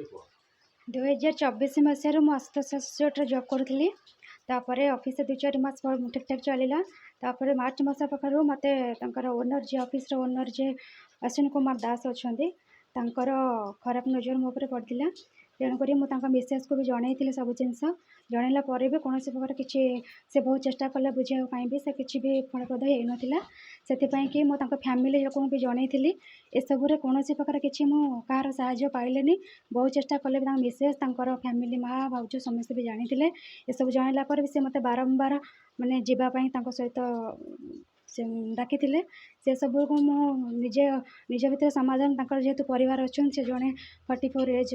2024 मसीह मु Ashutosh associate job करूली तापर office 2-4 मास ठीक ठाक चलला तापर मार्च मास पाखु मत ओनर जी ऑफिस ओनर जे अश्विन कुमार दास अच्छा खराब नजर मो पर पड़ता तेणुक मुझे मिसेस को भी जनई सब जिनस जनला भी कौन प्रकार किसी से बहुत चेष्टा कले बुझाई भी से किसी भी फलप्रद हो नाला से कि मुझे फैमिली लोक भी जनई एसबुरे कौन प्रकार किसी मुझे साहाय्य पाइले बहुत चेष्टा कले मिसेस फैमिली माँ भाउज समस्ते भी जानी ये सब जनला भी से मत बारंबार मानने जावाई सहित से डाकी से सब को निजे निज भर समाधान जेहेतु परिवार अच्छा से जड़े 44 एज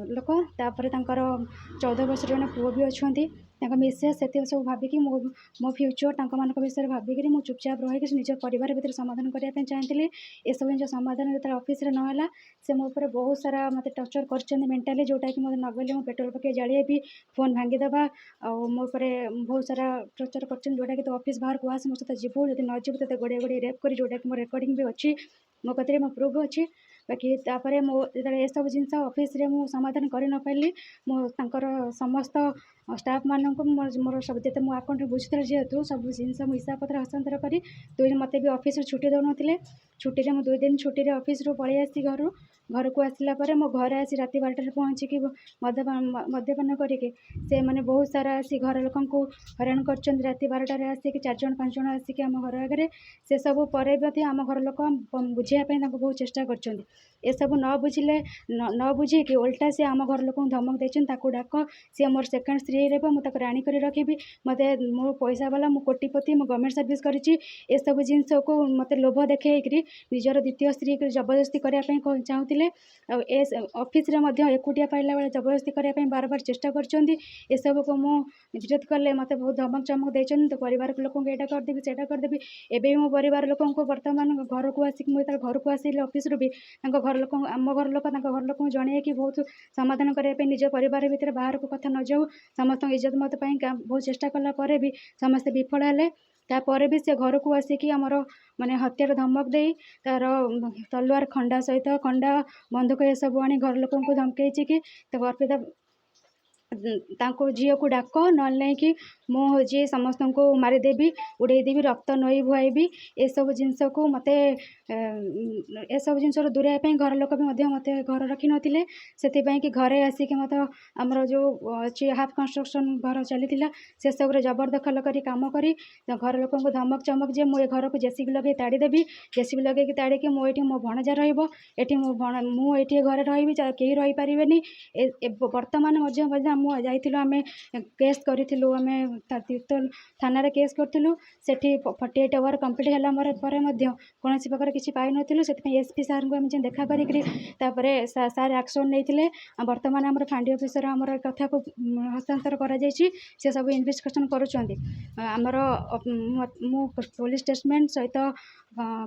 लोक तापर 14 वर्ष जड़े पुओ भी अच्छा मिसेस से सब भाविकी मो फ्यूचर मान विषय भाविकी मुझे चुपचाप रही निज परिवार भर समाधान करने चाहिए ये सब जिन समाधान जो ऑफिस नाला से मो पर बहुत सारा मत टर्चर कर मेंटाली जोटा कि मतलब नगले मो पेट्रोल पकई जाड़े भी फोन भांगीदेवा मो पर बहुत सारा टर्चर कर जोटा कि तो ऑफिस बाहर को आस मो सहित जीवु जब न जीवु तो गोड़े गोड़े रेप कर जोटा कि मो रेकर्डिंग भी अच्छी मो कतरे मो प्रूफ अच्छी बाकी तापर मो ये सब जिन ऑफिस मु समाधान कर न पारि मो समस्त स्टाफ मानक मोर सब जिते मो आकाउंट बुझुते जेहेतु सब जिन हिसाब पत्र हस्तांतर कर मत भी ऑफिस छुट्टी दौन छुट्टी में 2 दिन छुट्टी ऑफिस पलि आसी घर को आसला मो घर आसी रात 12 पहुँचिकी मद्यपान करके से मैंने बहुत सारा आसी घर लोक हैरान कर रात 12टार आसिक 4 जन 5 जन आसिक आम घर आगे से सब पर आम घर लोक बुझाई बहुत चेष्टा कर सब न बुझिले न बुझे उल्टा से आम घर लोक धमक देते डाक सी मोर सेकेंड स्त्री रे मुझे राणी कर रखी मत मो पैसा वाला मु कोटिपति मु गवर्नमेंट सर्विस करी सब जिनस को मत लोभ देखी निजर द्वितीय स्त्री जबरदस्ती करने चाहूले ऑफिस एकुटिया पाइला बेले जबरदस्ती करने बार बार चेष्टा कर को मु विरोध कले मत बहुत धमक चमक देते तो परिवार लोक यहाँ करदेवी से करदेवी एवं मो परिवार लोक बर्तमान घर को आसिक मुझे घर को आसिले ऑफिस भी घर लोक आम घर लोक घर लोक जन कि बहुत समाधान करने निज परिवार भितर बाहर को कथा न जाऊ समस्त इज्जत मत बहुत चेष्टा कला भी समस्ते विफल हेले तापर भी से घर को आसिकी आमर माने हत्यार धमक दे तार तलवार खंडा सहित खंडा बंदूक ये सब आनी घर लोक धमकई कि अर्पिता झील को डाक ना कि मुझे समस्त को मारिदेवी उड़ेदेवी रक्त नई भुआबी ये सब जिनस को मत ए सब जिन दूरवाई घर लोक भी मत घर रखी नथिले से कि घरे आसिक मत आमर जो अच्छी हाफ कंस्ट्रक्शन घर चली से सब जबरदखल करी काम करी घर लोक धमक चमक जे मुझे घर को जेसीबी लगे ताड़ीदेवी जेसीबी लगे ताड़िकी मुझे मो भणजा रही मुझे घरे रही कहीं रही पारे बर्तमान जाइलु आम केस करूँ आम तीर्तोल थाना केस करूँ से 48 आवर कंप्लीट है कौन प्रकार किसी पाई नु से एसपी सार को देखा कर सार एक्शन नहीं बर्तमान आम फांडी ऑफिसर आम कथा को हस्तांतर कर सब इन्वेस्टिगेशन करमर पुलिस स्टेटमेंट सहित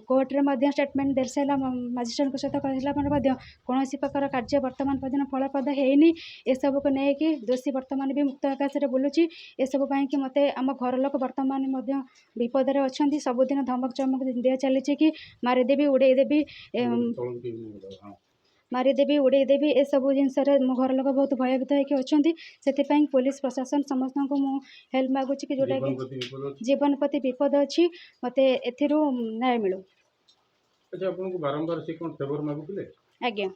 कोर्टे स्टेटमेंट दे सारा मजिस्ट्रेट सहित कहला कौन प्रकार कार्य बर्तमान पर्यटन फलप्रद होनी एसबू को लेकिन दोषी बर्तमान भी मुक्त आकाश में बुलूची एसबू कि मत आम घर लोक बर्तमान विपद में अच्छा सबुदिन धमक चमक दि चली कि मारिदेवी उड़ेदेवी मारिदेवी उड़ेदेवी ए सब जिन मो घर लोक बहुत भयभीत होती से पुलिस प्रशासन समस्त को हेल्प मागुची कि जोटा कि जीवन प्रति विपद अच्छी मत एथिरू न्याय मिलू। आज्ञा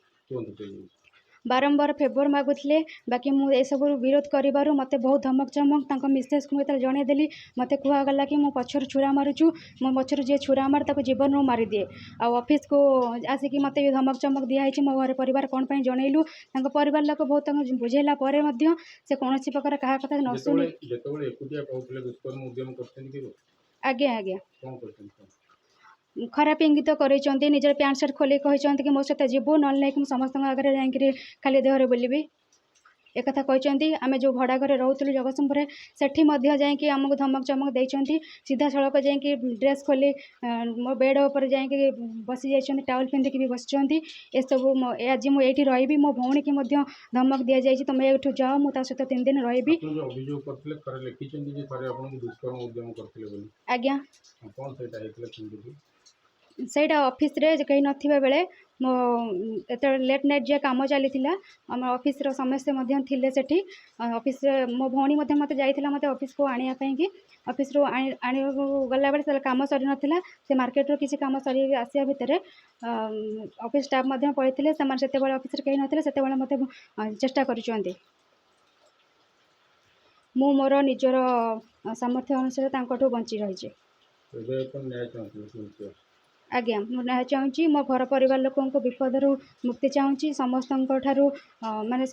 बारंबार फेवर मागुले बाकी मुझे सब विरोध कर मत बहुत धमक चमक मिसेस को मुझे जनईदेली मत कहगला कि मो पछर छुरा मारुचु मो पछर जी छुरा मार ताको जीवन रू मारी दिए ऑफिस को आसिक मत धमक चमक दिखाई मो घर परिवार कौन जनइलु परिवार लोग बहुत बुझेला से कौन प्रकार क्या कथा न शुणी आज्ञा आज्ञा खराब इंगित कर निजर पैंट सार्ट खोल कहते कि मो सहित जीवु ना कि समस्त आगे जा खाली देहरे बुलबी एक कथा कहते आम जो भड़ा घर रोलु जगतसिंहपुर से जाकि आमको धमक चमक देती सीधा सड़क जा ड्रेस खोली मो बेड उपर जा बसी जाइए टावल पिंधिकी भी बस ये सब आज मुझे रही मो भौणी की धमक दि जाए तुम ये जाओ मुझे सहित 3 दिन रही आज्ञा सहीटा ऑफिस रे कहीं नथिबा बेले मो एत लेट नाइट जे काम चली आम ऑफिस समस्ते थे सेठी ऑफिस मो भौणी मत जाइला मत ऑफिस को आने कि ऑफिस रू आने गला बेले काम सरी नाला से मार्केट रो किसी काम सरी आसिया भितर ऑफिस स्टाफ पड़े से ऑफिस कहीं ना मत चेष्टा कर मु मोर निजर सामर्थ्य अनुसार बंची रही आज्ञा मुझे चाहूँगी मो घर परिवार लोक विपद मुक्ति चाहूँगी समस्त माने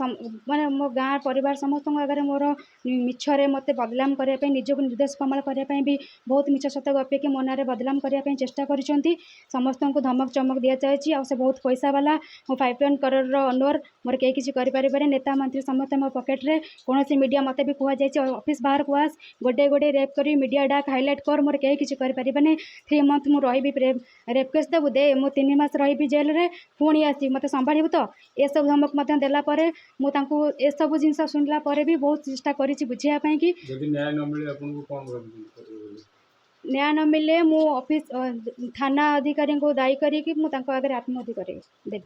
माने मो गाँ परिवार समस्त आगे मोर मिछरे मत बदलाम करने निजक निर्देश कमल करने भी बहुत मिछ सत गपिकी मो ना बदलाम करने चेष्टा कर समस्त को धमक चमक दि जाए आ से बहुत पैसा वाला मो 5 करोड़ ओनर मोर कहीं किसी करें नेता मंत्री समस्त मो पकेट्रे कौन मीडिया मत भी कहुई ऑफिस बाहर को आस गोटे गोटे रेप कर मीडिया डाक हाइलाइट कर मोर कहीं किसी करें 3 मंथ मुझे रही रेप केस देबू दे मु 3 मास रही जेल रे पुणी आसी मत संभालू तो ये सब धमक मत देला मुझे सब जिन शुणला भी बहुत चेष्टा करी बुझापी कि न्याय न मिले मु ऑफिस थाना अधिकारी को दायी करी आगे आत्महत्या देवी।